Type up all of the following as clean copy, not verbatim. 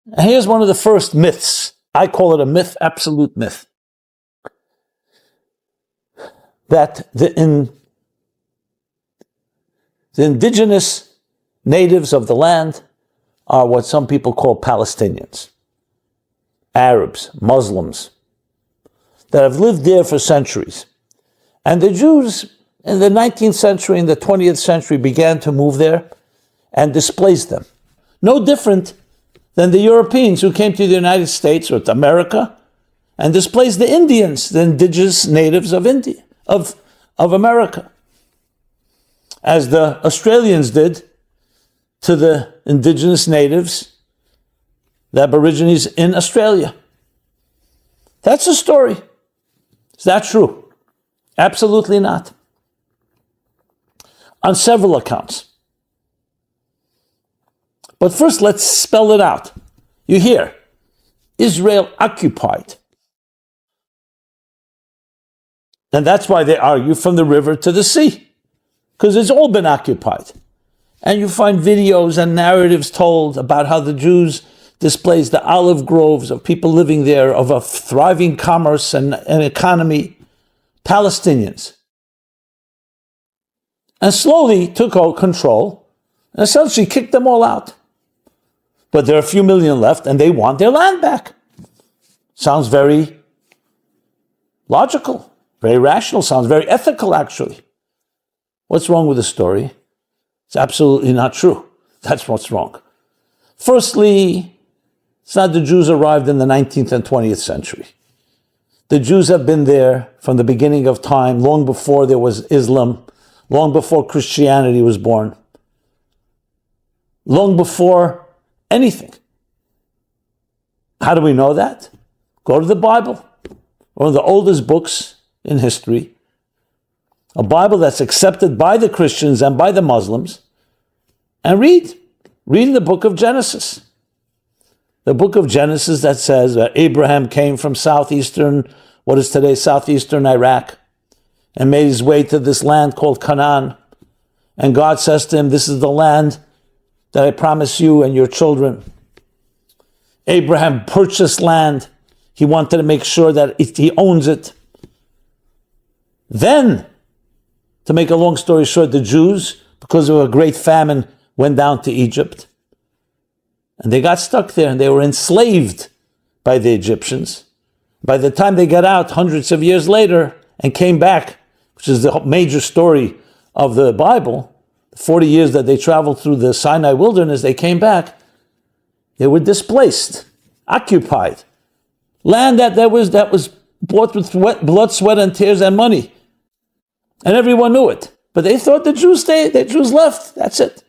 And here's one of the first myths. I call it a myth, absolute myth. That the indigenous natives of the land are what some people call Palestinians, Arabs, Muslims, that have lived there for centuries. And the Jews in the 19th century and the 20th century began to move there and displaced them. No different than the Europeans who came to the United States or to America and displaced the Indians, the indigenous natives of India, of America, as the Australians did to the indigenous natives, the Aborigines in Australia. That's the story. Is that true? Absolutely not. On several accounts. But first, let's spell it out. You hear, Israel occupied. And that's why they argue from the river to the sea, because it's all been occupied. And you find videos and narratives told about how the Jews displaced the olive groves of people living there, of a thriving commerce and economy, Palestinians. And slowly took control and essentially kicked them all out. But there are a few million left and they want their land back. Sounds very logical, very rational, sounds very ethical actually. What's wrong with the story? It's absolutely not true. That's what's wrong. Firstly, it's not the Jews arrived in the 19th and 20th century. The Jews have been there from the beginning of time, long before there was Islam, long before Christianity was born, long before anything. How do we know that? Go to the Bible, one of the oldest books in history, a Bible that's accepted by the Christians and by the Muslims, and read the book of Genesis. The book of Genesis that says that Abraham came from southeastern, what is today southeastern Iraq, and made his way to this land called Canaan. And God says to him, this is the land that I promise you and your children. Abraham purchased land. He wanted to make sure that he owns it. Then, to make a long story short, the Jews, because of a great famine, went down to Egypt. And they got stuck there and they were enslaved by the Egyptians. By the time they got out hundreds of years later and came back, which is the major story of the Bible, 40 years that they traveled through the Sinai wilderness, they came back, they were displaced, occupied. Land that was bought with blood, sweat, and tears and money. And everyone knew it. But they thought the Jews stayed, the Jews left, that's it.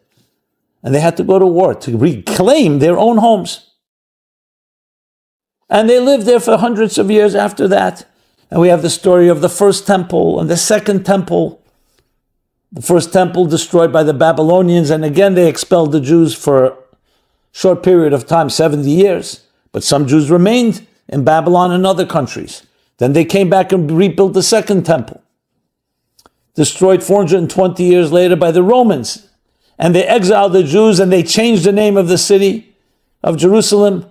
And they had to go to war to reclaim their own homes. And they lived there for hundreds of years after that. And we have the story of the first temple and the second temple. The first temple destroyed by the Babylonians, and again they expelled the Jews for a short period of time, 70 years. But some Jews remained in Babylon and other countries. Then they came back and rebuilt the second temple. Destroyed 420 years later by the Romans. And they exiled the Jews and they changed the name of the city of Jerusalem.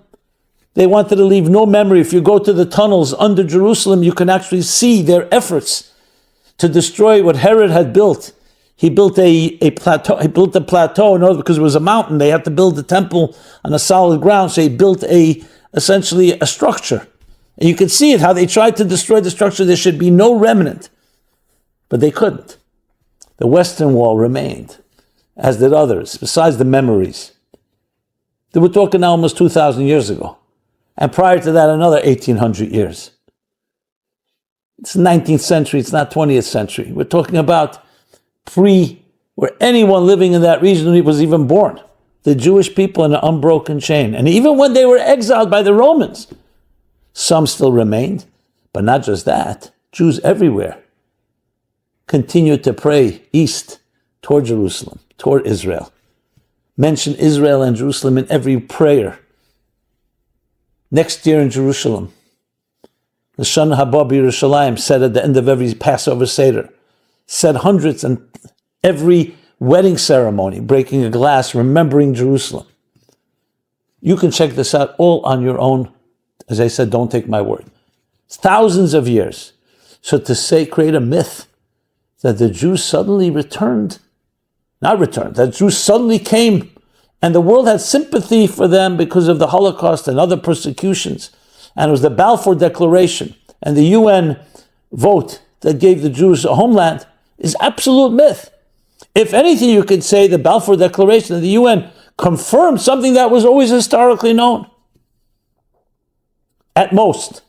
They wanted to leave no memory. If you go to the tunnels under Jerusalem, you can actually see their efforts to destroy what Herod had built. He built a plateau. He built a plateau. No, because it was a mountain. They had to build the temple on a solid ground. So he built essentially a structure. And you can see it, how they tried to destroy the structure. There should be no remnant. But they couldn't. The Western Wall remained, as did others, besides the memories. They were talking now almost 2,000 years ago. And prior to that, another 1,800 years. It's 19th century, it's not 20th century. We're talking about where anyone living in that region was even born. The Jewish people in an unbroken chain. And even when they were exiled by the Romans, some still remained. But not just that, Jews everywhere continued to pray east toward Jerusalem, toward Israel. Mention Israel and Jerusalem in every prayer. Next year in Jerusalem, the Shana Haba B'Yerushalayim said at the end of every Passover Seder, said hundreds and every wedding ceremony, breaking a glass, remembering Jerusalem. You can check this out all on your own. As I said, don't take my word. It's thousands of years. So to say, create a myth that the Jews suddenly that Jews suddenly came and the world had sympathy for them because of the Holocaust and other persecutions. And it was the Balfour Declaration and the UN vote that gave the Jews a homeland is absolute myth. If anything, you could say the Balfour Declaration and the UN confirmed something that was always historically known. At most.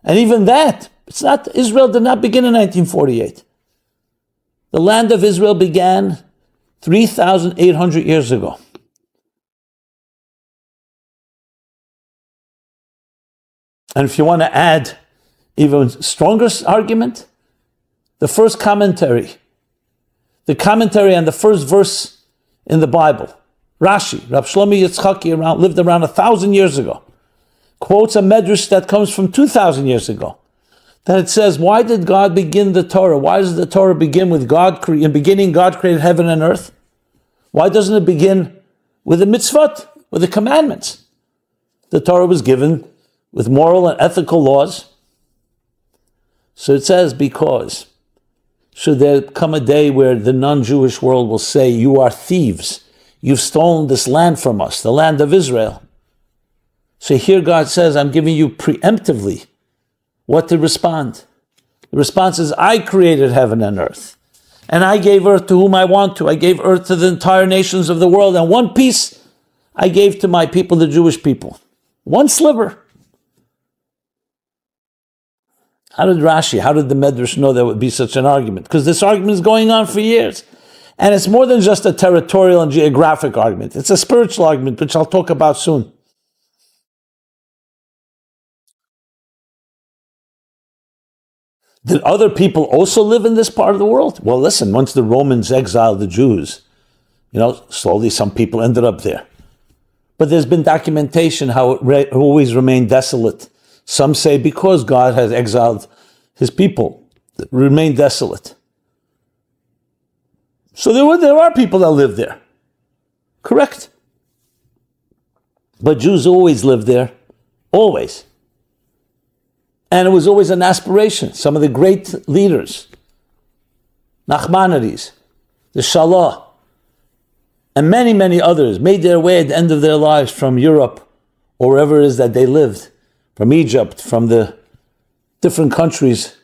And even that, Israel did not begin in 1948. The land of Israel began 3,800 years ago. And if you want to add even stronger argument, the first commentary, on the first verse in the Bible, Rashi, Rav Shlomo Yitzchaki lived around 1,000 years ago, quotes a medrash that comes from 2,000 years ago. That it says, why did God begin the Torah? Why does the Torah begin with God? In beginning, God created heaven and earth. Why doesn't it begin with the mitzvot, with the commandments? The Torah was given with moral and ethical laws. So it says, because should there come a day where the non-Jewish world will say, you are thieves. You've stolen this land from us, the land of Israel. So here God says, I'm giving you preemptively what to respond. The response is, I created heaven and earth. And I gave earth to whom I want to. I gave earth to the entire nations of the world. And one piece I gave to my people, the Jewish people. One sliver. How did the Medrash know there would be such an argument? Because this argument is going on for years. And it's more than just a territorial and geographic argument. It's a spiritual argument, which I'll talk about soon. Did other people also live in this part of the world? Well, listen, once the Romans exiled the Jews, slowly some people ended up there. But there's been documentation how it always remained desolate. Some say because God has exiled his people, it remained desolate. So there are people that live there. Correct. But Jews always lived there. Always. And it was always an aspiration. Some of the great leaders, Nachmanides, the Shalah, and many, many others made their way at the end of their lives from Europe or wherever it is that they lived, from Egypt, from the different countries,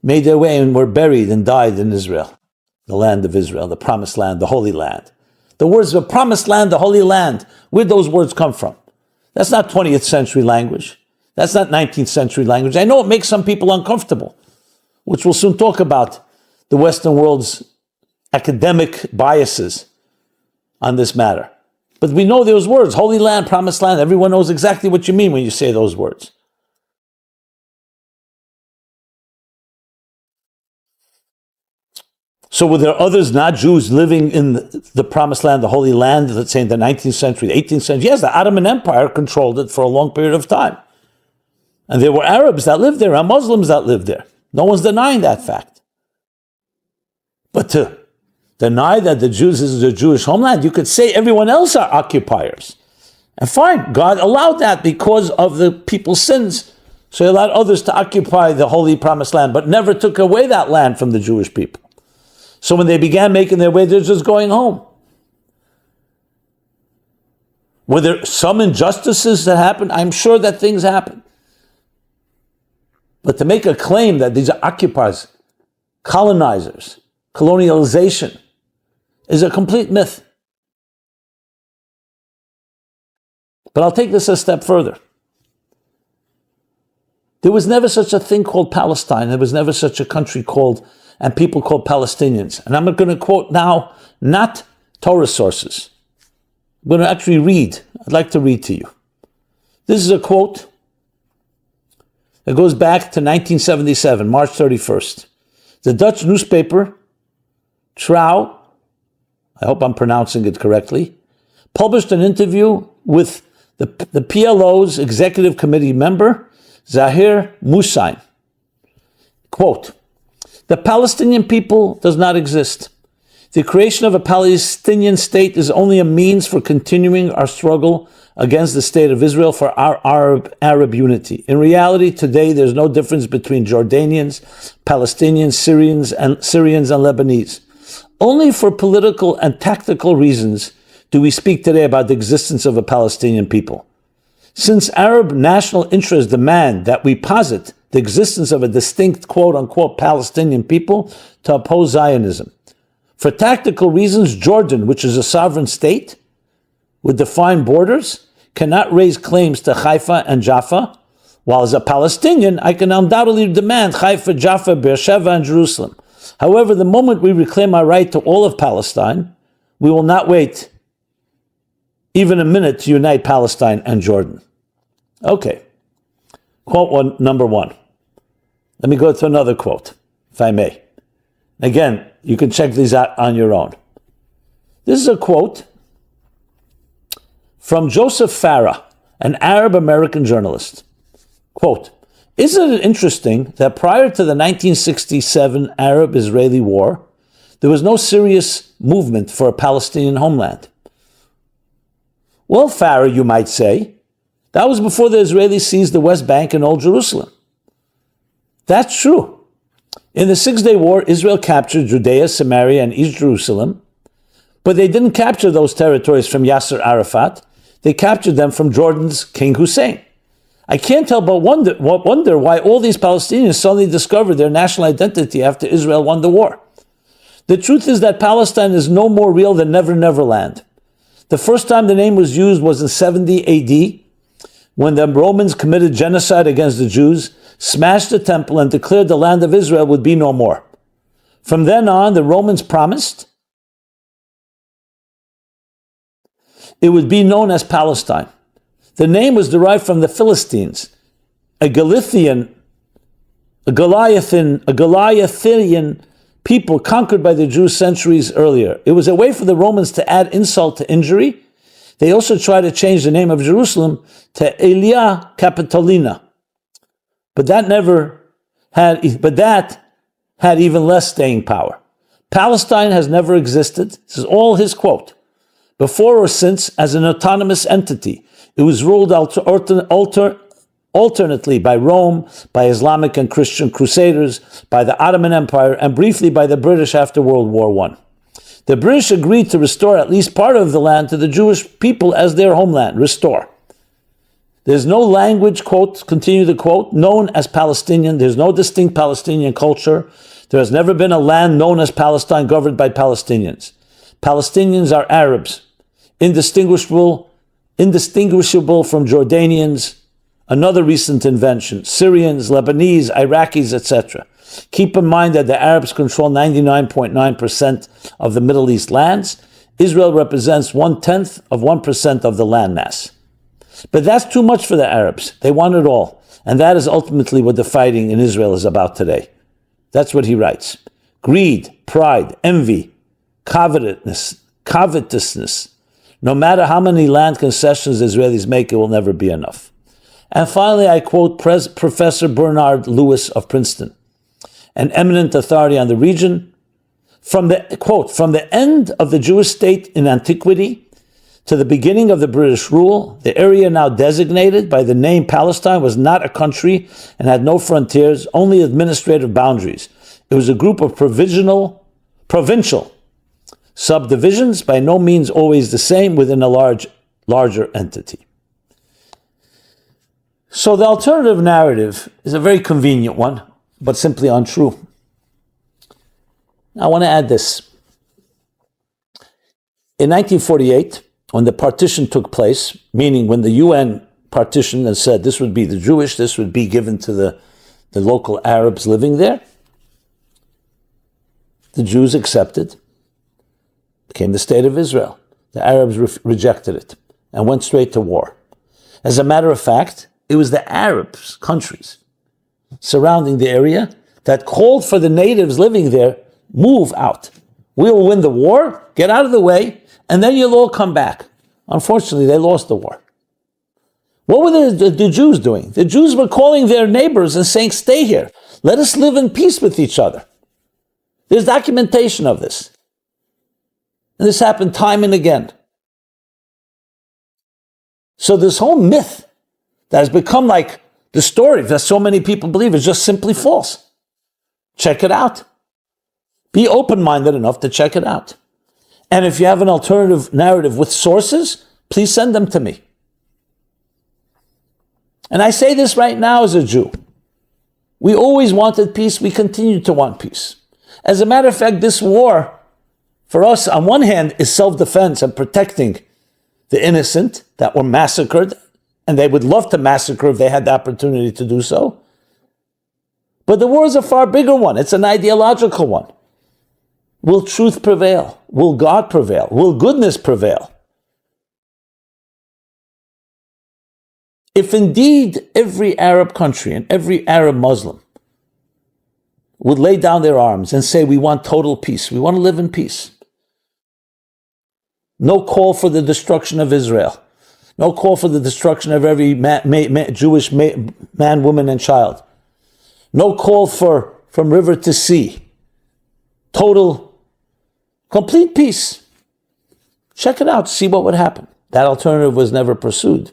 made their way and were buried and died in Israel, the land of Israel, the promised land, the holy land. The words the promised land, the holy land, where'd those words come from? That's not 20th century language. That's not 19th century language. I know it makes some people uncomfortable, which we'll soon talk about the Western world's academic biases on this matter. But we know those words, holy land, promised land. Everyone knows exactly what you mean when you say those words. So were there others, not Jews, living in the promised land, the holy land, let's say in the 19th century, the 18th century? Yes, the Ottoman Empire controlled it for a long period of time. And there were Arabs that lived there and Muslims that lived there. No one's denying that fact. But to deny that the Jews is a Jewish homeland, you could say everyone else are occupiers. And fine, God allowed that because of the people's sins. So he allowed others to occupy the holy promised land, but never took away that land from the Jewish people. So when they began making their way, they're just going home. Were there some injustices that happened? I'm sure that things happened. But to make a claim that these are occupiers, colonizers, colonialization, is a complete myth. But I'll take this a step further. There was never such a thing called Palestine. There was never such a country called, and people called Palestinians. And I'm going to quote now, not Torah sources. I'm going to actually read. I'd like to read to you. This is a quote. It goes back to 1977, March 31st. The Dutch newspaper, Trouw, I hope I'm pronouncing it correctly, published an interview with the PLO's executive committee member, Zahir Musain. Quote, the Palestinian people does not exist. The creation of a Palestinian state is only a means for continuing our struggle against the state of Israel for our Arab unity. In reality, today there's no difference between Jordanians, Palestinians, Syrians and Lebanese. Only for political and tactical reasons do we speak today about the existence of a Palestinian people. Since Arab national interests demand that we posit the existence of a distinct quote-unquote Palestinian people to oppose Zionism. For tactical reasons, Jordan, which is a sovereign state with defined borders, cannot raise claims to Haifa and Jaffa, while as a Palestinian, I can undoubtedly demand Haifa, Jaffa, Beersheba, and Jerusalem. However, the moment we reclaim our right to all of Palestine, we will not wait even a minute to unite Palestine and Jordan. Okay. Quote number one. Let me go to another quote, if I may. Again, you can check these out on your own. This is a quote from Joseph Farah, an Arab-American journalist. Quote, "Isn't it interesting that prior to the 1967 Arab-Israeli War, there was no serious movement for a Palestinian homeland?" Well, Farah, you might say, that was before the Israelis seized the West Bank and Old Jerusalem. That's true. In the Six-Day War, Israel captured Judea, Samaria, and East Jerusalem, but they didn't capture those territories from Yasser Arafat. They captured them from Jordan's King Hussein. I can't help but wonder why all these Palestinians suddenly discovered their national identity after Israel won the war. The truth is that Palestine is no more real than Never Never Land. The first time the name was used was in 70 AD, when the Romans committed genocide against the Jews, smashed the temple, and declared the land of Israel would be no more. From then on, the Romans promised it would be known as Palestine. The name was derived from the Philistines, a Goliathian people conquered by the Jews centuries earlier. It was a way for the Romans to add insult to injury. They also tried to change the name of Jerusalem to Aelia Capitolina. But that had even less staying power. Palestine has never existed. This is all his quote. Before or since, as an autonomous entity, it was ruled alternately by Rome, by Islamic and Christian crusaders, by the Ottoman Empire, and briefly by the British after World War I. The British agreed to restore at least part of the land to the Jewish people as their homeland. Restore. There's no language, quote, continue the quote, known as Palestinian. There's no distinct Palestinian culture. There has never been a land known as Palestine governed by Palestinians. Palestinians are Arabs, indistinguishable from Jordanians, another recent invention, Syrians, Lebanese, Iraqis, etc. Keep in mind that the Arabs control 99.9% of the Middle East lands. Israel represents 0.1% of the landmass. But that's too much for the Arabs. They want it all. And that is ultimately what the fighting in Israel is about today. That's what he writes. Greed, pride, envy, covetousness. No matter how many land concessions Israelis make, it will never be enough. And finally, I quote Professor Bernard Lewis of Princeton, an eminent authority on the region. From the end of the Jewish state in antiquity to the beginning of the British rule, the area now designated by the name Palestine was not a country and had no frontiers, only administrative boundaries. It was a group of provincial subdivisions, by no means always the same, within a larger entity. So the alternative narrative is a very convenient one, but simply untrue. I want to add this. In 1948, when the partition took place, meaning when the UN partitioned and said this would be the Jewish, this would be given to the local Arabs living there, the Jews accepted, became the state of Israel. The Arabs rejected it and went straight to war. As a matter of fact, it was the Arabs, countries surrounding the area, that called for the natives living there, move out. We'll win the war, get out of the way, and then you'll all come back. Unfortunately, they lost the war. What were the Jews doing? The Jews were calling their neighbors and saying, stay here. Let us live in peace with each other. There's documentation of this. And this happened time and again. So this whole myth that has become like the story that so many people believe is just simply false. Check it out. Be open-minded enough to check it out. And if you have an alternative narrative with sources, please send them to me. And I say this right now as a Jew. We always wanted peace. We continue to want peace. As a matter of fact, this war, for us, on one hand, is self-defense and protecting the innocent that were massacred, and they would love to massacre if they had the opportunity to do so. But the war is a far bigger one. It's an ideological one. Will truth prevail? Will God prevail? Will goodness prevail? If indeed every Arab country and every Arab Muslim would lay down their arms and say, we want total peace, we want to live in peace. No call for the destruction of Israel. No call for the destruction of every Jewish man, woman, and child. No call for from river to sea. Total, complete peace. Check it out, see what would happen. That alternative was never pursued.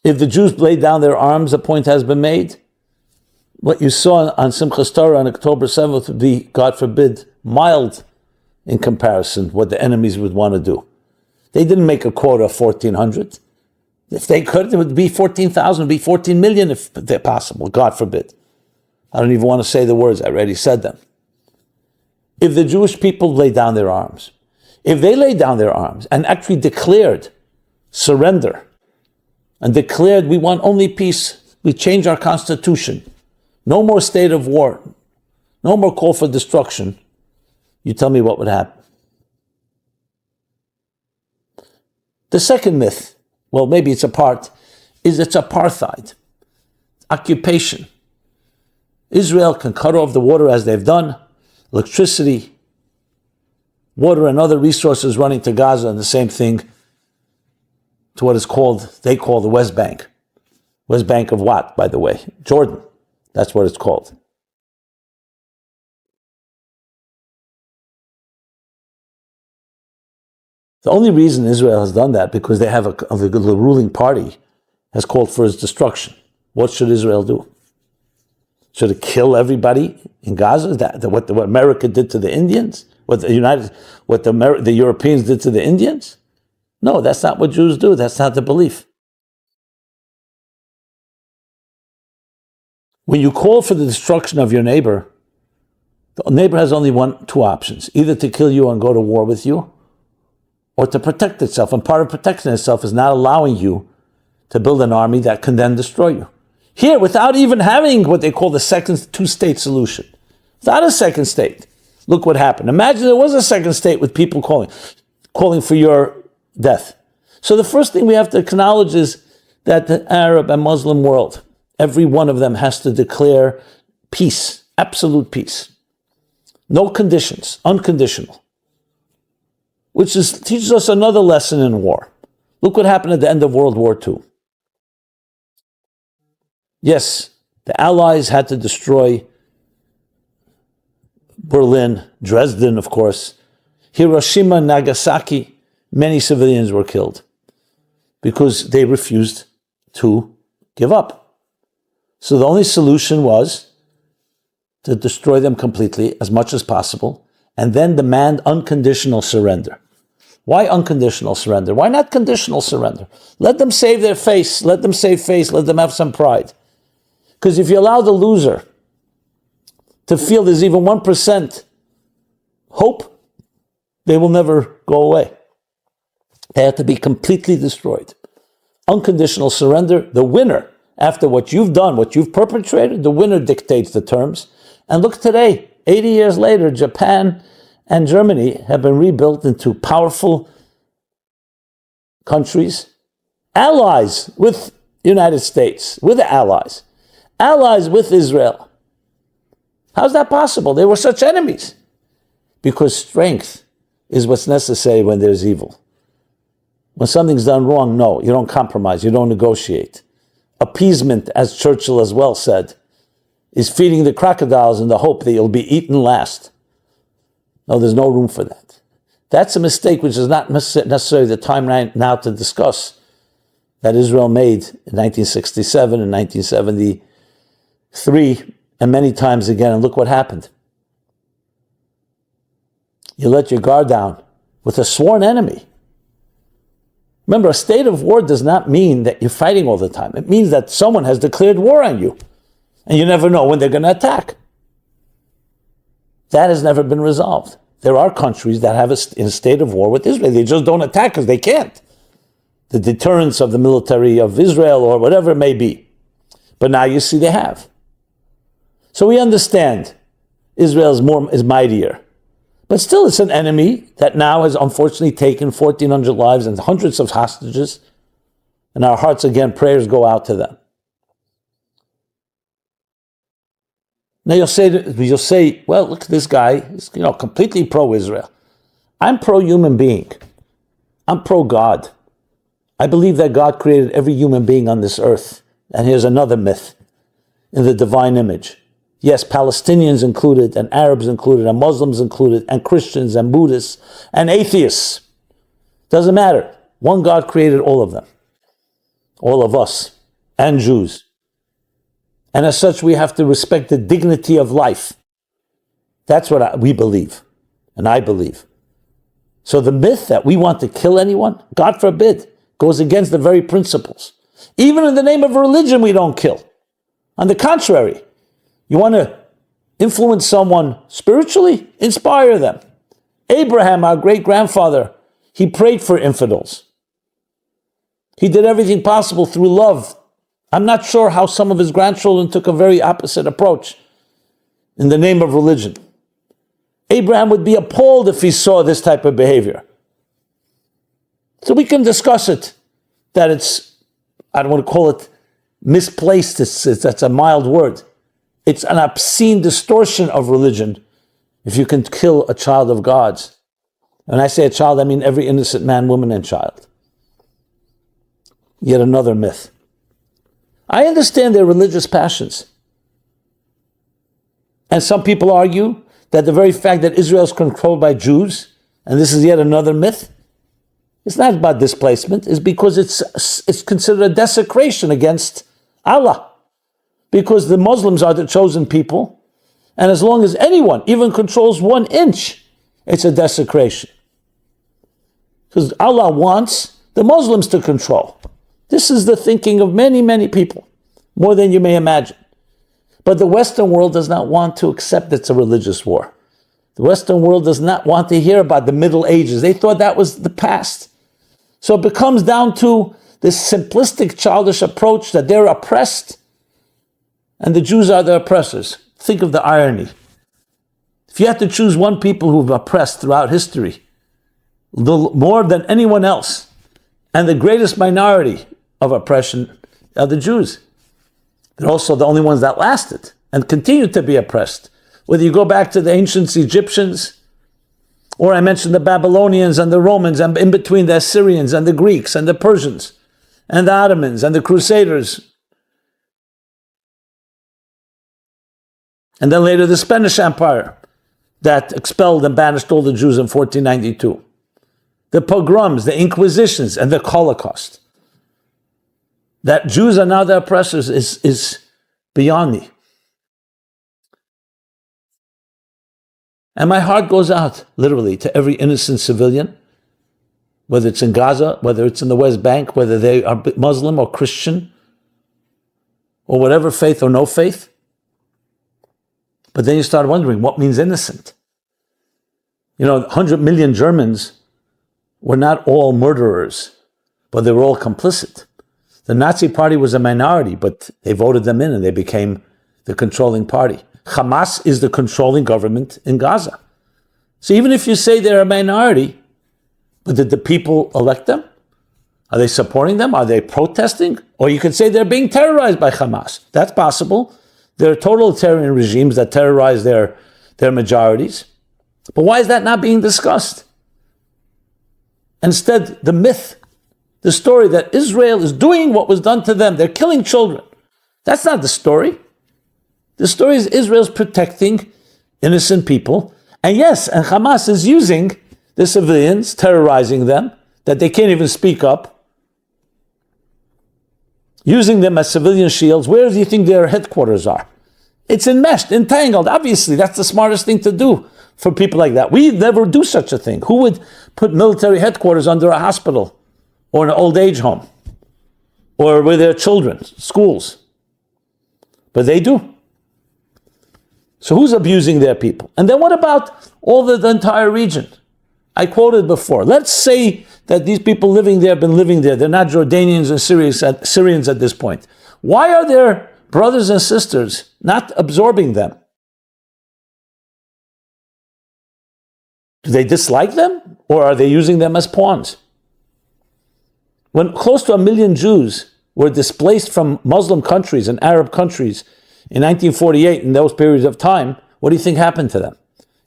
If the Jews laid down their arms, a point has been made. What you saw on Simchas Torah on October 7th would be, God forbid, mild in comparison what the enemies would want to do. They didn't make a quota of 1,400. If they could, it would be 14,000, it would be 14 million if they're possible, God forbid. I don't even want to say the words, I already said them. If the Jewish people laid down their arms, if they laid down their arms and actually declared surrender, and declared we want only peace, we change our constitution, no more state of war, no more call for destruction, you tell me what would happen. The second myth, well, maybe it's a part, is it's apartheid, occupation. Israel can cut off the water as they've done, electricity, water and other resources running to Gaza, and the same thing to what is called, they call the West Bank. West Bank of what, by the way? Jordan. That's what it's called. The only reason Israel has done that because they have the ruling party has called for its destruction. What should Israel do? Should it kill everybody in Gaza? Is that what America did to the Indians? What the Europeans did to the Indians? No, that's not what Jews do. That's not the belief. When you call for the destruction of your neighbor, the neighbor has only two options: either to kill you and go to war with you, or to protect itself. And part of protecting itself is not allowing you to build an army that can then destroy you. Here, without even having what they call the second two-state solution, without a second state, look what happened. Imagine there was a second state with people calling for your death. So the first thing we have to acknowledge is that the Arab and Muslim world, every one of them has to declare peace, absolute peace. No conditions, unconditional. Which teaches us another lesson in war. Look what happened at the end of World War II. Yes, the Allies had to destroy Berlin, Dresden, of course, Hiroshima, Nagasaki. Many civilians were killed because they refused to give up. So the only solution was to destroy them completely as much as possible and then demand unconditional surrender. Why unconditional surrender? Why not conditional surrender? Let them save their face. Let them save face. Let them have some pride. Because if you allow the loser to feel there's even 1% hope, they will never go away. They have to be completely destroyed. Unconditional surrender, the winner, after what you've done, what you've perpetrated, the winner dictates the terms. And look today, 80 years later, Japan and Germany have been rebuilt into powerful countries, allies with the United States, with the allies with Israel. How's that possible? They were such enemies. Because strength is what's necessary when there's evil. When something's done wrong, no, you don't compromise, you don't negotiate. Appeasement, as Churchill as well said, is feeding the crocodiles in the hope that you'll be eaten last. No, there's no room for that. That's a mistake which is not necessarily the time right now to discuss, that Israel made in 1967 and 1973, and many times again, and look what happened. You let your guard down with a sworn enemy. Remember, a state of war does not mean that you're fighting all the time. It means that someone has declared war on you, and you never know when they're going to attack. That has never been resolved. There are countries that have in a state of war with Israel. They just don't attack because they can't. The deterrence of the military of Israel or whatever it may be. But now you see they have. So we understand Israel is mightier. But still it's an enemy that now has unfortunately taken 1,400 lives and hundreds of hostages. And our hearts, again, prayers go out to them. Now you'll say, well, look, this guy is, completely pro-Israel. I'm pro-human being. I'm pro-God. I believe that God created every human being on this earth. And here's another myth in the divine image. Yes, Palestinians included, and Arabs included, and Muslims included, and Christians, and Buddhists, and atheists. Doesn't matter. One God created all of them. All of us, and Jews. And as such, we have to respect the dignity of life. That's what we believe, and I believe. So the myth that we want to kill anyone, God forbid, goes against the very principles. Even in the name of religion, we don't kill. On the contrary, you want to influence someone spiritually? Inspire them. Abraham, our great-grandfather, he prayed for infidels. He did everything possible through love. I'm not sure how some of his grandchildren took a very opposite approach in the name of religion. Abraham would be appalled if he saw this type of behavior. So we can discuss it, that it's, I don't want to call it misplaced, that's a mild word. It's an obscene distortion of religion if you can kill a child of God's. When I say a child, I mean every innocent man, woman, and child. Yet another myth. I understand their religious passions. And some people argue that the very fact that Israel is controlled by Jews, and this is yet another myth, it's not about displacement, it's because it's considered a desecration against Allah. Because the Muslims are the chosen people, and as long as anyone even controls 1 inch, it's a desecration. Because Allah wants the Muslims to control. This is the thinking of many, many people, more than you may imagine. But the Western world does not want to accept it's a religious war. The Western world does not want to hear about the Middle Ages. They thought that was the past. So it becomes down to this simplistic, childish approach that they're oppressed and the Jews are the oppressors. Think of the irony. If you had to choose one people who've oppressed throughout history, more than anyone else, and the greatest minority of oppression are the Jews. They're also the only ones that lasted and continue to be oppressed. Whether you go back to the ancient Egyptians, or I mentioned the Babylonians and the Romans, and in between the Assyrians and the Greeks and the Persians and the Ottomans and the Crusaders, and then later the Spanish Empire that expelled and banished all the Jews in 1492. The pogroms, the inquisitions, and the Holocaust. That Jews are now the oppressors is beyond me. And my heart goes out, literally, to every innocent civilian, whether it's in Gaza, whether it's in the West Bank, whether they are Muslim or Christian, or whatever faith or no faith. But then you start wondering, what means innocent? 100 million Germans were not all murderers, but they were all complicit. The Nazi party was a minority, but they voted them in and they became the controlling party. Hamas is the controlling government in Gaza. So even if you say they're a minority, but did the people elect them? Are they supporting them? Are they protesting? Or you could say they're being terrorized by Hamas. That's possible. There are totalitarian regimes that terrorize their majorities. But why is that not being discussed? Instead, the myth, the story that Israel is doing what was done to them. They're killing children. That's not the story. The The story is Israel's protecting innocent people. And yes, and Hamas is using the civilians, terrorizing them, that they can't even speak up, using them as civilian shields. Where do you think their headquarters are? It's enmeshed, entangled. Obviously, that's the smartest thing to do for people like that. We never do such a thing. Who would put military headquarters under a hospital or an old age home or with their children, schools? But they do. So who's abusing their people? And then what about all the entire region? I quoted before. Let's say that these people living there have been living there. They're not Jordanians and Syrians at this point. Why are their brothers and sisters not absorbing them? Do they dislike them? Or are they using them as pawns? When close to 1 million Jews were displaced from Muslim countries and Arab countries in 1948, in those periods of time, what do you think happened to them?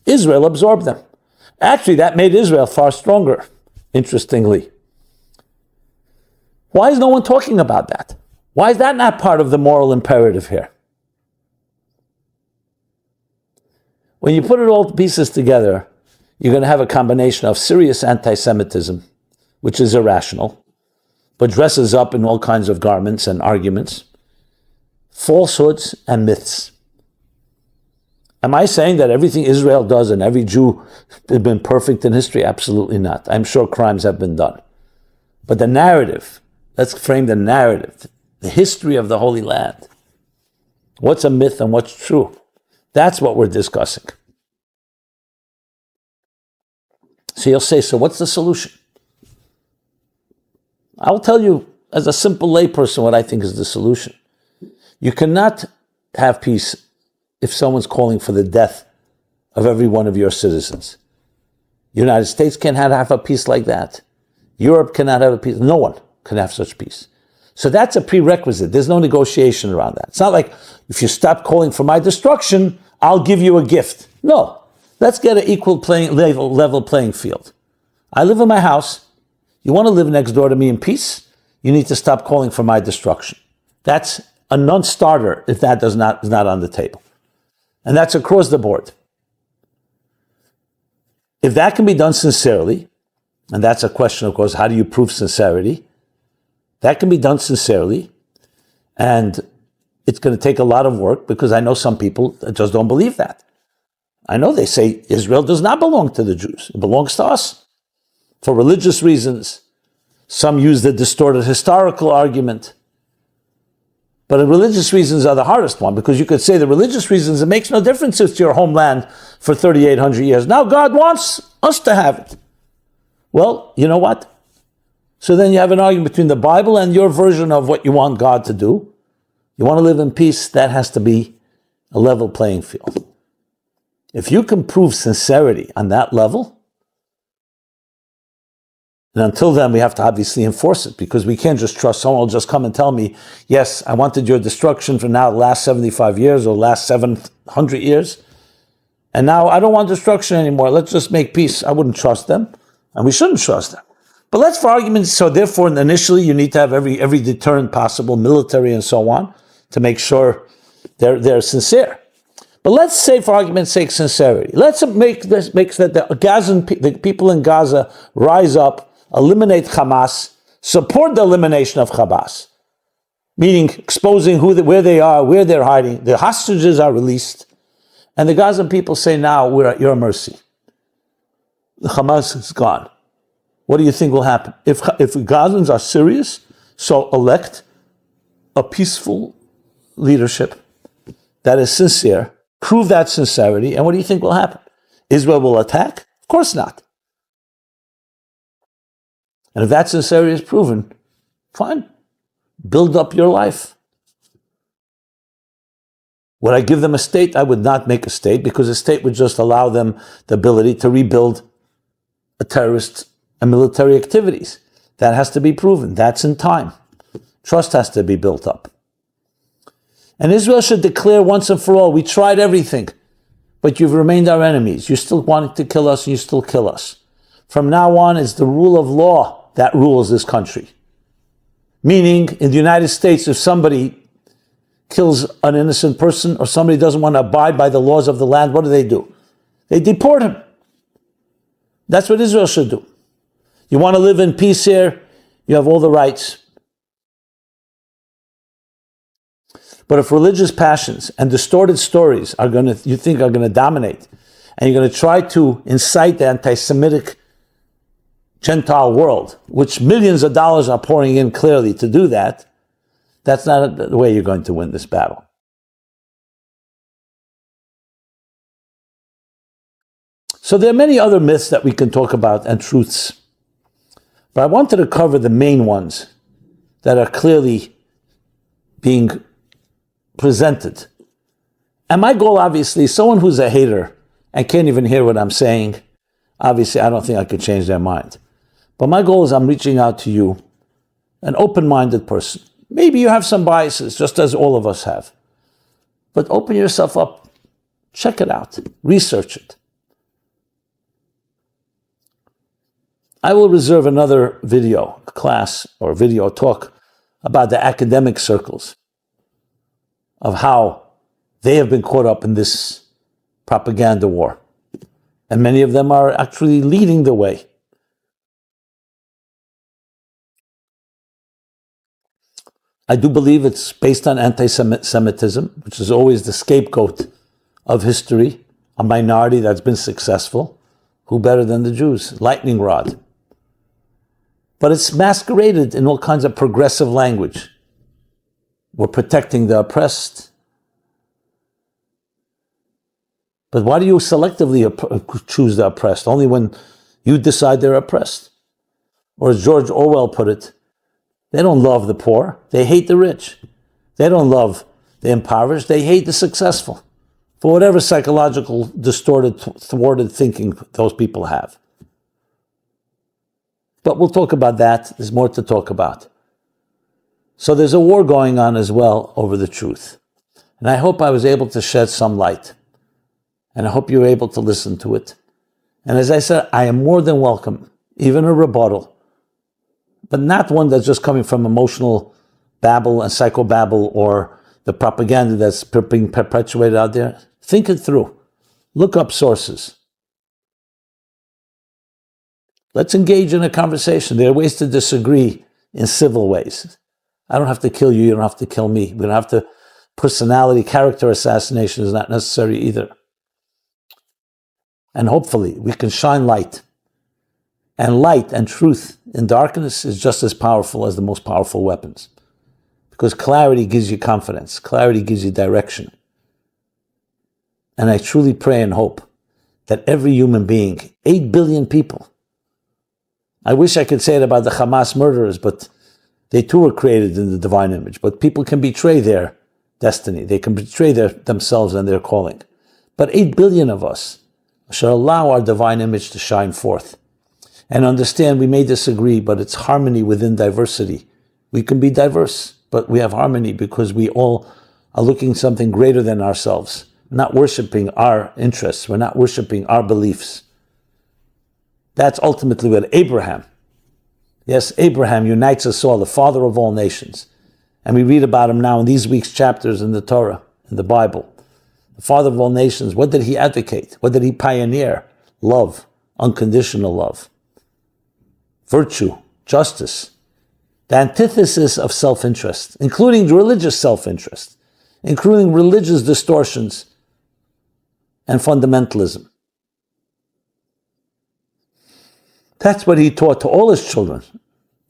Israel absorbed them. Actually, that made Israel far stronger, interestingly. Why is no one talking about that? Why is that not part of the moral imperative here? When you put it all pieces together, you're going to have a combination of serious anti-Semitism, which is irrational, but dresses up in all kinds of garments and arguments, falsehoods and myths. Am I saying that everything Israel does and every Jew has been perfect in history? Absolutely not. I'm sure crimes have been done. But the narrative, let's frame the narrative, the history of the Holy Land. What's a myth and what's true? That's what we're discussing. So you'll say, so what's the solution? I'll tell you, as a simple layperson, what I think is the solution. You cannot have peace if someone's calling for the death of every one of your citizens. The United States can't have a peace like that. Europe cannot have a peace. No one can have such peace. So that's a prerequisite. There's no negotiation around that. It's not like, if you stop calling for my destruction, I'll give you a gift. No. Let's get an equal level playing field. I live in my house. You want to live next door to me in peace? You need to stop calling for my destruction. That's a non-starter if that is not on the table. And that's across the board. If that can be done sincerely, and that's a question, of course, how do you prove sincerity? That can be done sincerely, and it's going to take a lot of work, because I know some people that just don't believe that. I know they say Israel does not belong to the Jews. It belongs to us. For religious reasons. Some use the distorted historical argument. But the religious reasons are the hardest one, because you could say the religious reasons, it makes no difference if it's your homeland for 3,800 years. Now God wants us to have it. Well, you know what? So then you have an argument between the Bible and your version of what you want God to do. You want to live in peace, that has to be a level playing field. If you can prove sincerity on that level, and until then, we have to obviously enforce it, because we can't just trust someone will just come and tell me, yes, I wanted your destruction for now the last 75 years or last 700 years. And now I don't want destruction anymore. Let's just make peace. I wouldn't trust them. And we shouldn't trust them. But let's, for argument's, so therefore, initially, you need to have every deterrent possible, military and so on, to make sure they're sincere. But let's say, for argument's sake, sincerity. Let's make that the people in Gaza rise up, eliminate Hamas, support the elimination of Hamas, meaning exposing where they are, where they're hiding. The hostages are released, and the Gazan people say, now we're at your mercy. The Hamas is gone. What do you think will happen? If Gazans are serious, so elect a peaceful leadership that is sincere, prove that sincerity, and what do you think will happen? Israel will attack? Of course not. And if that sincerity is proven, fine. Build up your life. Would I give them a state? I would not make a state, because a state would just allow them the ability to rebuild a terrorist and military activities. That has to be proven. That's in time. Trust has to be built up. And Israel should declare once and for all, we tried everything, but you've remained our enemies. You still wanted to kill us, and you still kill us. From now on, it's the rule of law that rules this country. Meaning, in the United States, if somebody kills an innocent person or somebody doesn't want to abide by the laws of the land, what do? They deport him. That's what Israel should do. You want to live in peace here, you have all the rights. But if religious passions and distorted stories you think are going to dominate, and you're going to try to incite the anti-Semitic Gentile world, which millions of dollars are pouring in clearly to do that, that's not the way you're going to win this battle. So there are many other myths that we can talk about and truths. But I wanted to cover the main ones that are clearly being presented. And my goal, obviously, someone who's a hater and can't even hear what I'm saying, obviously I don't think I could change their mind. But my goal is I'm reaching out to you, an open-minded person. Maybe you have some biases, just as all of us have. But open yourself up, check it out, research it. I will reserve another video class or video talk about the academic circles of how they have been caught up in this propaganda war. And many of them are actually leading the way. I do believe it's based on anti-Semitism, which is always the scapegoat of history, a minority that's been successful. Who better than the Jews? Lightning rod. But it's masqueraded in all kinds of progressive language. We're protecting the oppressed. But why do you selectively choose the oppressed? Only when you decide they're oppressed. Or as George Orwell put it, they don't love the poor, they hate the rich. They don't love the impoverished, they hate the successful. For whatever psychological, distorted, thwarted thinking those people have. But we'll talk about that. There's more to talk about. So there's a war going on as well over the truth. And I hope I was able to shed some light. And I hope you were able to listen to it. And as I said, I am more than welcome, even a rebuttal, but not one that's just coming from emotional babble and psychobabble or the propaganda that's being perpetuated out there. Think it through. Look up sources. Let's engage in a conversation. There are ways to disagree in civil ways. I don't have to kill you, you don't have to kill me. We don't have to, personality, character assassination is not necessary either. And hopefully we can shine light. And light and truth in darkness is just as powerful as the most powerful weapons. Because clarity gives you confidence. Clarity gives you direction. And I truly pray and hope that every human being, 8 billion people, I wish I could say it about the Hamas murderers, but they too were created in the divine image. But people can betray their destiny. They can betray themselves and their calling. But 8 billion of us shall allow our divine image to shine forth. And understand we may disagree, but it's harmony within diversity. We can be diverse, but we have harmony because we all are looking something greater than ourselves. We're not worshiping our interests. We're not worshiping our beliefs. That's ultimately what Abraham, yes, Abraham unites us all, the father of all nations. And we read about him now in these week's chapters in the Torah, in the Bible. The father of all nations, what did he advocate? What did he pioneer? Love, unconditional love. Virtue, justice, the antithesis of self-interest, including religious self-interest, including religious distortions and fundamentalism. That's what he taught to all his children,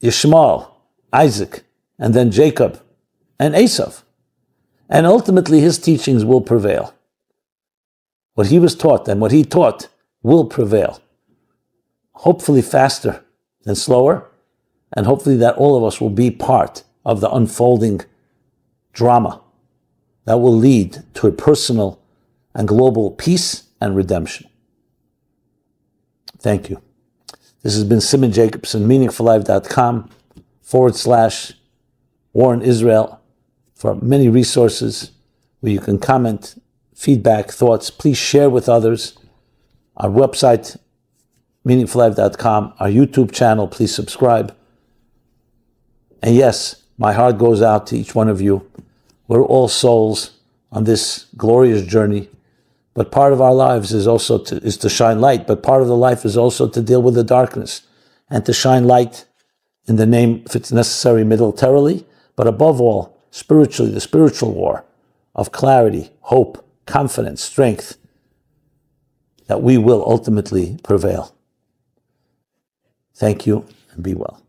Ishmael, Isaac, and then Jacob and Esau. And ultimately his teachings will prevail. What he was taught and what he taught will prevail. Hopefully faster than slower, and hopefully that all of us will be part of the unfolding drama that will lead to a personal and global peace and redemption. Thank you. This has been Simon Jacobson, meaningfullife.com/War in Israel. For many resources where you can comment, feedback, thoughts, please share with others. Our website, meaningfullife.com, our YouTube channel, please subscribe. And yes, my heart goes out to each one of you We're all souls on this glorious journey, but part of our lives is also to shine light, but part of the life is also to deal with the darkness and to shine light in the name, if it's necessary, militarily, but above all, spiritually, the spiritual war of clarity, hope, confidence, strength, that we will ultimately prevail. Thank you, and be well.